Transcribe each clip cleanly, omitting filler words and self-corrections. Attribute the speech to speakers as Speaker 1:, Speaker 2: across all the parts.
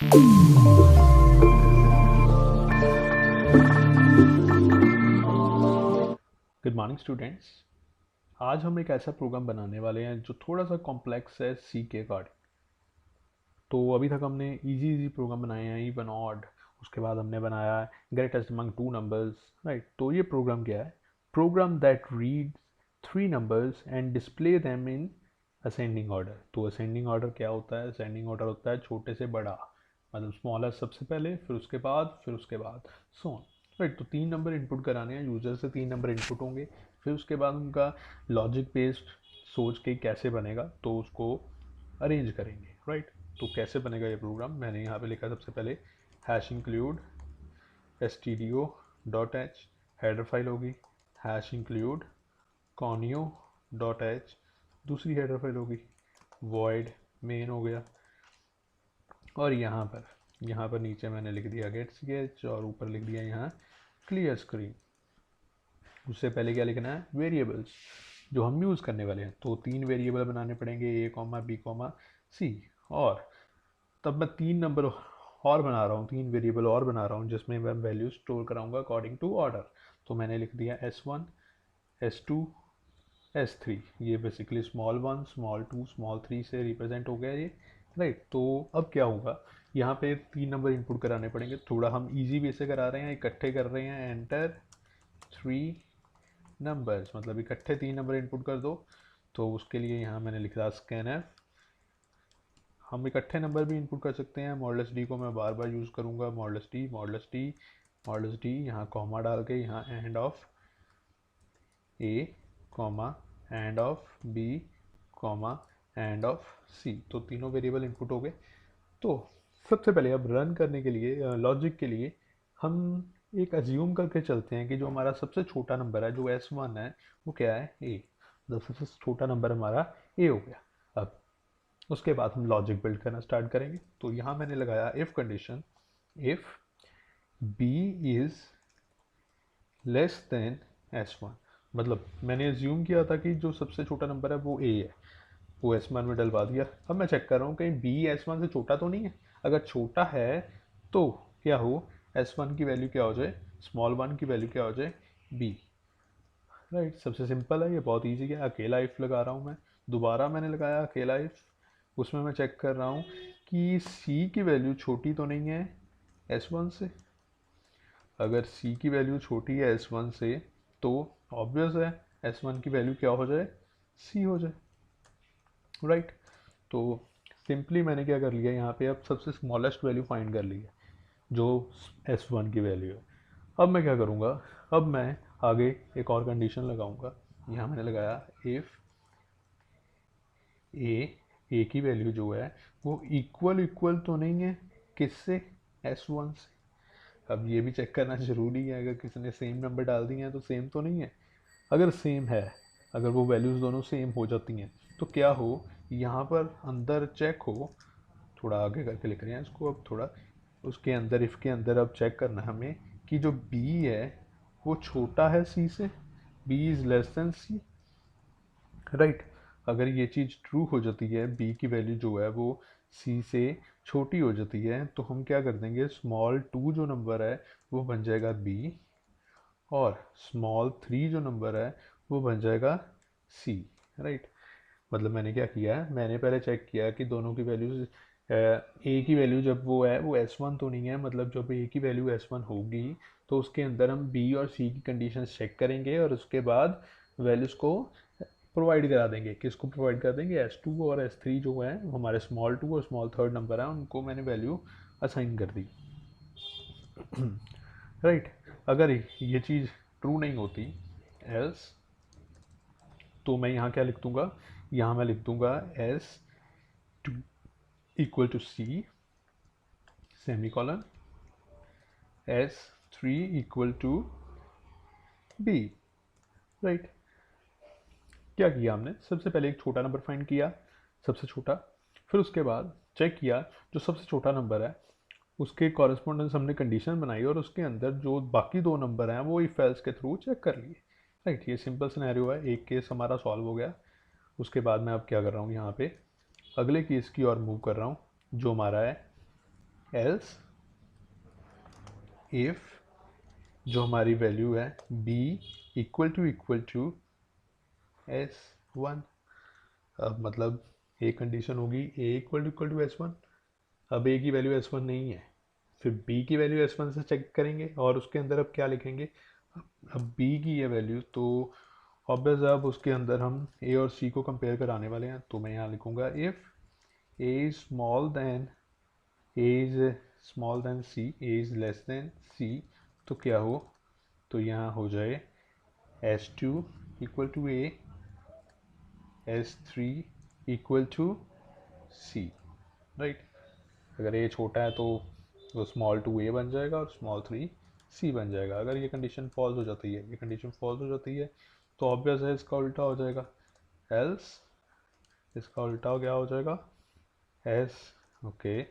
Speaker 1: Good morning students. आज हम एक ऐसा प्रोग्राम बनाने वाले हैं जो थोड़ा सा कॉम्प्लेक्स है सी के अकॉर्डिंग। तो अभी तक हमने इजी इजी प्रोग्राम बनाए हैं, इवन ऑड। उसके बाद हमने बनाया greatest among two numbers, right. तो ये प्रोग्राम क्या है? Program that read three numbers and display them in ascending order. तो असेंडिंग ऑर्डर क्या होता है? असेंडिंग ऑर्डर होता है छोटे से बड़ा, मतलब स्मॉलर सबसे पहले, फिर उसके बाद सो ऑन, राइट। तो तीन नंबर इनपुट कराने हैं, यूजर से तीन नंबर इनपुट होंगे, फिर उसके बाद उनका लॉजिक बेस्ड सोच के कैसे बनेगा तो उसको अरेंज करेंगे, राइट। तो कैसे बनेगा ये प्रोग्राम? मैंने यहाँ पे लिखा सबसे पहले hash include stdio dot H, header file होगी। Hash include conio dot H, दूसरी हेडर फाइल होगी। void मेन हो गया। और यहाँ पर नीचे मैंने लिख दिया गेट ch और ऊपर लिख दिया यहाँ क्लियर स्क्रीन। उससे पहले क्या लिखना है? वेरिएबल्स जो हम यूज़ करने वाले हैं। तो तीन वेरिएबल बनाने पड़ेंगे, ए कॉमा बी कॉमा सी। और तब मैं तीन नंबर और बना रहा हूँ, तीन वेरिएबल और बना रहा हूँ जिसमें मैं वैल्यू स्टोर कराऊंगा अकॉर्डिंग टू ऑर्डर। तो मैंने लिख दिया S1, S2, S3। ये basically small one, small two, small three से रिप्रेजेंट हो गया ये, राइट। तो अब क्या होगा? यहाँ पे तीन नंबर इनपुट कराने पड़ेंगे। थोड़ा हम इजी वे से करा रहे हैं, इकट्ठे कर रहे हैं। एंटर थ्री नंबर्स, मतलब इकट्ठे तीन नंबर इनपुट कर दो। तो उसके लिए यहाँ मैंने लिखा स्कैनर। हम इकट्ठे नंबर भी इनपुट कर सकते हैं। मॉडल्स डी को मैं बार बार यूज़ करूँगा, models D, models D, models D. यहाँ कॉमा डाल के यहाँ end of A comma end of B comma end of C. तो तीनों वेरिएबल इनपुट हो गए। तो सबसे पहले अब रन करने के लिए, लॉजिक के लिए, हम एक अज्यूम करके चलते हैं कि जो हमारा सबसे छोटा नंबर है, जो S1 है, वो क्या है? ए। मतलब सबसे छोटा नंबर हमारा ए हो गया। अब उसके बाद हम लॉजिक बिल्ड करना स्टार्ट करेंगे। तो यहाँ मैंने लगाया if condition, if B is less than S1। मतलब मैंने एज्यूम किया था कि जो सबसे छोटा नंबर है वो ए है, वो S1 में डलवा दिया। अब मैं चेक कर रहा हूँ कहीं बी S1 से छोटा तो नहीं है। अगर छोटा है तो क्या हो? S1 की वैल्यू क्या हो जाए? स्मॉल वन की वैल्यू क्या हो जाए? B, right. सबसे सिंपल है ये, बहुत ईजी है। अकेला इफ लगा रहा हूँ मैं, दोबारा मैंने लगाया अकेला इफ। उसमें मैं चेक कर रहा हूँ कि सी की वैल्यू छोटी तो नहीं है S1 से। अगर सी की वैल्यू छोटी है S1 से तो ऑब्वियस है S1 की वैल्यू क्या हो जाए? सी हो जाए, राइट। तो सिंपली मैंने क्या कर लिया यहाँ पे, अब सबसे स्मॉलेस्ट वैल्यू फाइंड कर ली है जो S1 की वैल्यू है। अब मैं क्या करूँगा? अब मैं आगे एक और कंडीशन लगाऊंगा। यहाँ मैंने लगाया इफ़ ए की वैल्यू जो है वो इक्वल इक्वल तो नहीं है किससे? S1 से। अब ये भी चेक करना ज़रूरी है, अगर किसी ने सेम नंबर डाल दिए हैं तो सेम तो नहीं है। अगर सेम है, अगर वो वैल्यूज़ दोनों सेम हो जाती हैं तो क्या हो? यहाँ पर अंदर चेक हो, थोड़ा आगे करके लिख रहे हैं इसको अब थोड़ा। उसके अंदर, इफ़ के अंदर अब चेक करना है हमें कि जो बी है वो छोटा है सी से, B is less than C, right. अगर ये चीज़ ट्रू हो जाती है, बी की वैल्यू जो है वो सी से छोटी हो जाती है, तो हम क्या कर देंगे? स्मॉल टू जो नंबर है वो बन जाएगा बी, और स्मॉल थ्री जो नंबर है वो बन जाएगा सी, राइट। मतलब मैंने क्या किया है, मैंने पहले चेक किया कि दोनों की वैल्यूज, ए की वैल्यू जब वो है वो S1 तो नहीं है। मतलब जब ए की वैल्यू S1 होगी तो उसके अंदर हम बी और सी की कंडीशन चेक करेंगे और उसके बाद वैल्यूज़ को प्रोवाइड करा देंगे। किसको प्रोवाइड कर देंगे? S2 और S3 जो है हमारे स्मॉल टू और स्मॉल थर्ड नंबर है, उनको मैंने वैल्यू असाइन कर दी, राइट। अगर ये चीज़ ट्रू नहीं होती, एल्स, तो मैं यहाँ क्या लिख दूंगा? यहाँ मैं लिख दूंगा S2 equal to C, semicolon, S3 equal to B, right. क्या किया हमने? सबसे पहले एक छोटा नंबर फाइंड किया, सबसे छोटा। फिर उसके बाद चेक किया जो सबसे छोटा नंबर है उसके कॉरेस्पॉन्डेंस हमने कंडीशन बनाई, और उसके अंदर जो बाकी दो नंबर हैं वो इफ एल्स के थ्रू चेक कर लिए, राइट। ये सिंपल सिनेरियो है, एक केस हमारा सॉल्व हो गया। उसके बाद मैं अब क्या कर रहा हूँ, यहाँ पे अगले केस की ओर मूव कर रहा हूँ जो हमारा है एल्स इफ जो हमारी वैल्यू है b इक्वल टू S1। अब मतलब एक कंडीशन होगी a इक्वल टू S1। अब a की वैल्यू S1 नहीं है, फिर b की वैल्यू S1 से चेक करेंगे और उसके अंदर अब क्या लिखेंगे। अब b की ये वैल्यू तो ऑब्वियस, अब उसके अंदर हम a और c को कंपेयर कराने वाले हैं, तो मैं यहाँ लिखूँगा if a is small than c, a is less than c, तो क्या हो, तो यहाँ हो जाए S2 equal to a, S3 equal to c, right. अगर a छोटा है तो वो स्मॉल टू a बन जाएगा और स्मॉल थ्री c बन जाएगा। अगर ये कंडीशन फॉल्स हो जाती है, ये कंडीशन फॉल्स हो जाती है, तो ऑब्वियस है इसका उल्टा हो जाएगा। एल्स इसका उल्टा क्या हो जाएगा, yes, okay,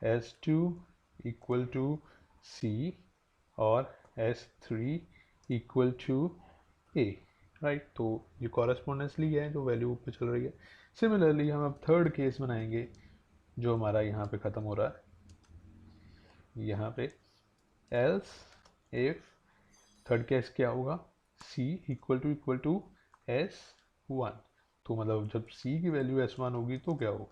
Speaker 1: S2 equal to c और S3 equal to a, right. तो ये कॉरेस्पॉन्डेंसली है जो वैल्यू पे चल रही है। सिमिलरली हम अब थर्ड केस बनाएंगे जो हमारा यहाँ पे ख़त्म हो रहा है, यहाँ पे एल्स इफ थर्ड केस क्या होगा, c इक्वल टू S1। तो मतलब जब c की वैल्यू S1 होगी तो क्या हो,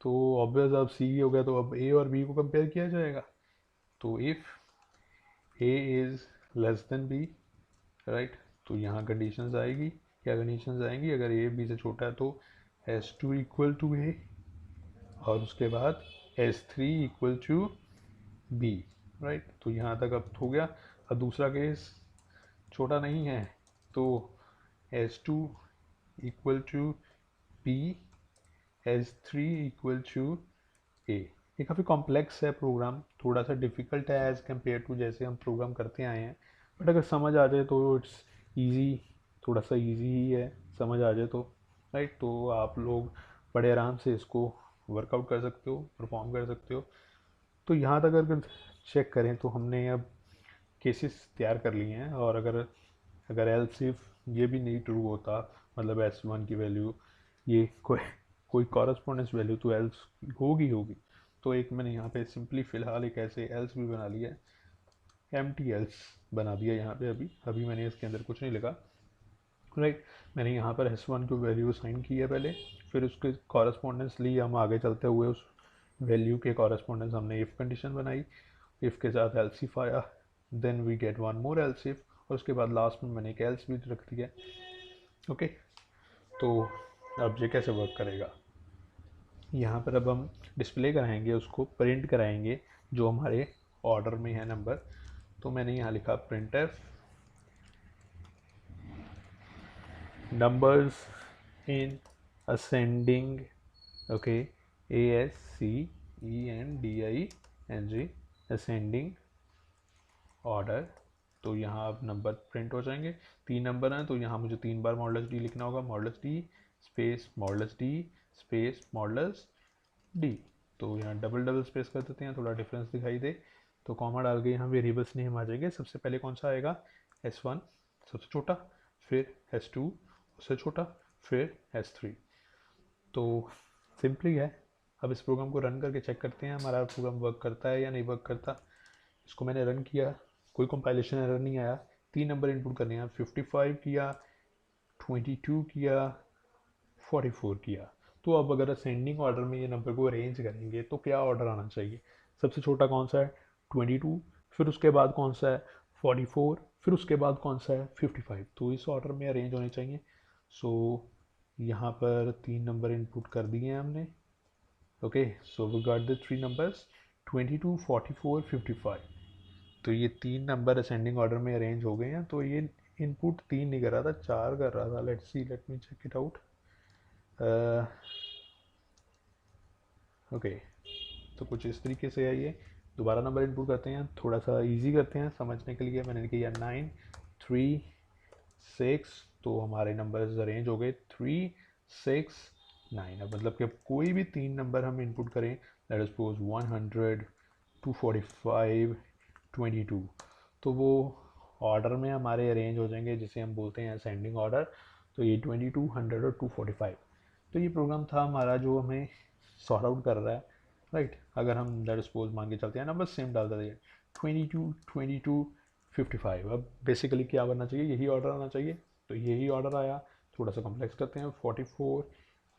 Speaker 1: तो ऑब्वियस अब c हो गया तो अब a और b को कंपेयर किया जाएगा। तो if a is less then b, right, तो यहाँ कंडीशंस आएगी, क्या कंडीशंस आएंगी, अगर a b से छोटा है तो S2 इक्वल टू a और उसके बाद S3 equal to b, right. तो यहाँ तक अब हो गया। अब दूसरा केस छोटा नहीं है तो S2 equal to b, S3 equal to a। ये काफ़ी कॉम्प्लेक्स है प्रोग्राम, थोड़ा सा डिफ़िकल्ट है एज़ कम्पेयर टू जैसे हम प्रोग्राम करते आए हैं, बट अगर समझ आ जाए तो इट्स इजी, थोड़ा सा इजी ही है, समझ आ जाए तो, राइट। तो आप लोग बड़े आराम से इसको वर्कआउट कर सकते हो, परफॉर्म कर सकते हो। तो यहाँ तक अगर चेक करें तो हमने अब केसेस तैयार कर लिए हैं, और अगर अगर एल सिर्फ ये भी नहीं ट्रू होता, मतलब S1 की वैल्यू ये कोई कॉरस्पॉन्डेंस वैल्यू तो एल्स होगी। तो एक मैंने यहाँ पे सिंपली फ़िलहाल एक ऐसे एल्स भी बना लिया है, एम्प्टी एल्स बना दिया यहाँ पे। अभी मैंने इसके अंदर कुछ नहीं लिखा, राइट। मैंने यहाँ पर S1 की वैल्यू साइन की है पहले, फिर उसके कॉरस्पॉन्डेंस ली, हम आगे चलते हुए उस वैल्यू के कॉरस्पॉन्डेंस हमने इफ़ कंडीशन बनाई, इफ़ के साथ एल्स इफ आया, then we get one more else if, और उसके बाद लास्ट में मैंने एक एल्स भी रख दिया। ओके, तो अब ये कैसे वर्क करेगा, यहाँ पर अब हम डिस्प्ले कराएंगे, उसको प्रिंट कराएंगे जो हमारे ऑर्डर में है नंबर। तो मैंने यहाँ लिखा print F numbers in ascending, okay, ASCENDING ascending order. तो यहाँ अब नंबर प्रिंट हो जाएंगे, 3 नंबर हैं तो यहाँ मुझे 3 बार मॉडल्स डी लिखना होगा, models D space models D space models D. तो यहाँ डबल डबल स्पेस कर देते हैं, थोड़ा डिफरेंस दिखाई दे, तो कॉमा डाल के यहाँ वेरिएबल्स नेम आ जाएंगे। सबसे पहले कौन सा आएगा, S1 सबसे छोटा, फिर S2 उससे छोटा, फिर S3। तो सिंपली है। अब इस प्रोग्राम को रन करके चेक करते हैं हमारा प्रोग्राम वर्क करता है या नहीं वर्क करता। इसको मैंने रन किया, कोई कंपाइलेशन एरर नहीं आया। 3 नंबर इनपुट करने हैं, 55 किया, 22 किया, 44 किया। तो अब अगर असेंडिंग ऑर्डर में ये नंबर को अरेंज करेंगे तो क्या ऑर्डर आना चाहिए, सबसे छोटा कौन सा है 22, फिर उसके बाद कौन सा है 44, फिर उसके बाद कौन सा है 55। तो इस ऑर्डर में अरेंज होने चाहिए। सो यहाँ पर 3 नंबर इनपुट कर दिए हैं हमने। Okay, so we got the 3 numbers 22, 44, 55। तो ये 3 नंबर असेंडिंग ऑर्डर में अरेंज हो गए हैं। तो ये इनपुट 3 नहीं कर रहा था, 4 कर रहा था। Let me check it out. Okay, तो कुछ इस तरीके से है ये। दोबारा नंबर इनपुट करते हैं, थोड़ा सा इजी करते हैं समझने के लिए। मैंने किया 9, 3, 6, तो हमारे नंबर्स अरेंज हो गए 3, 6, 9। अब मतलब कि कोई भी 3 नंबर हम इनपुट करें, लेट सपोज 100, 245, 22, तो वो ऑर्डर में हमारे अरेंज हो जाएंगे, जिसे हम बोलते हैं असेंडिंग ऑर्डर। तो ये 22, 100 और 245। तो ये प्रोग्राम था हमारा जो हमें सॉर्ट आउट कर रहा है राइट। अगर हम दैट सपोज मान के चलते हैं नंबर सेम डाल देते हैं 22 22 55। अब बेसिकली क्या बनना चाहिए, यही ऑर्डर आना चाहिए, तो यही ऑर्डर आया। थोड़ा सा कॉम्प्लेक्स करते हैं 44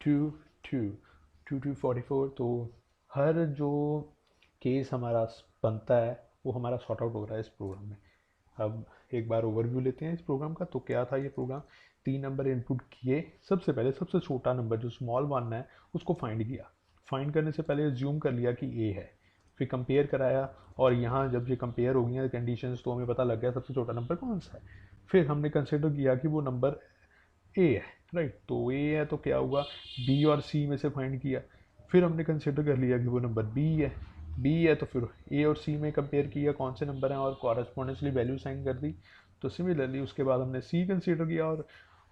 Speaker 1: 2 2 2 2 44। तो हर जो केस हमारा बनता है वो हमारा सॉर्ट आउट हो रहा है इस प्रोग्राम में। अब एक बार ओवरव्यू लेते हैं इस प्रोग्राम का। तो क्या था ये प्रोग्राम, 3 नंबर इनपुट किए, सबसे पहले सबसे छोटा नंबर जो स्मॉल वन है उसको फाइंड किया। फाइंड करने से पहले ज्यूम कर लिया कि ए है, फिर कंपेयर कराया, और यहाँ जब ये कंपेयर हो गई हैं कंडीशंस तो हमें पता लग गया सबसे छोटा नंबर कौन सा है। फिर हमने कंसिडर किया कि वो नंबर ए है, राइट। तो ए है तो क्या हुआ, बी और सी में से फाइंड किया। फिर हमने कंसिडर कर लिया कि वो नंबर बी है तो फिर ए और सी में कंपेयर किया कौन से नंबर हैं और कॉरस्पॉन्डेंसली वैल्यू साइन कर दी। तो सिमिलरली उसके बाद हमने सी कंसिडर किया,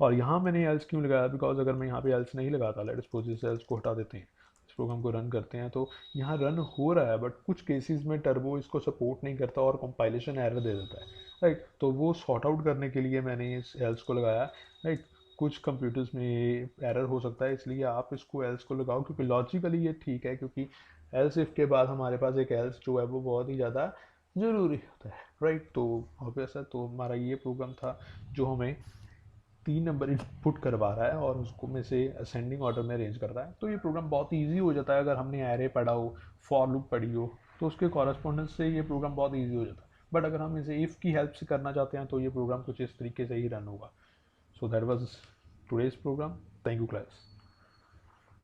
Speaker 1: और यहाँ मैंने एल्स क्यों लगाया, बिकॉज अगर मैं यहाँ पे एल्स नहीं लगाता, लेट सपोज इस एल्स को हटा देते हैं, इस प्रोग्राम को रन करते हैं, तो यहाँ रन हो रहा है बट कुछ केसेस में टर्बो इसको सपोर्ट नहीं करता और कंपाइलेशन एरर दे देता है, राइट। तो वो सॉर्ट आउट करने के लिए मैंने इस एल्स को लगाया, राइट। कुछ कंप्यूटर्स में एरर हो सकता है, इसलिए आप इसको एल्स को लगाओ, क्योंकि लॉजिकली ये ठीक है, क्योंकि एल्स इफ के बाद हमारे पास एक एल्स जो है वो बहुत ही ज़्यादा ज़रूरी होता है, राइट। तो ऑब्वियस है, तो हमारा ये प्रोग्राम था जो हमें 3 नंबर इनपुट करवा रहा है और उसको में से असेंडिंग ऑर्डर में अरेंज कर रहा है। तो ये प्रोग्राम बहुत ईजी हो जाता है अगर हमने एरे पढ़ा हो, फॉर लूप पढ़ी हो, तो उसके कॉरस्पॉन्डेंस से ये प्रोग्राम बहुत ईजी हो जाता है। बट अगर हम इसे इफ़ की हेल्प से करना चाहते हैं तो ये प्रोग्राम कुछ इस तरीके से ही रन होगा। So that was today's program. Thank you class.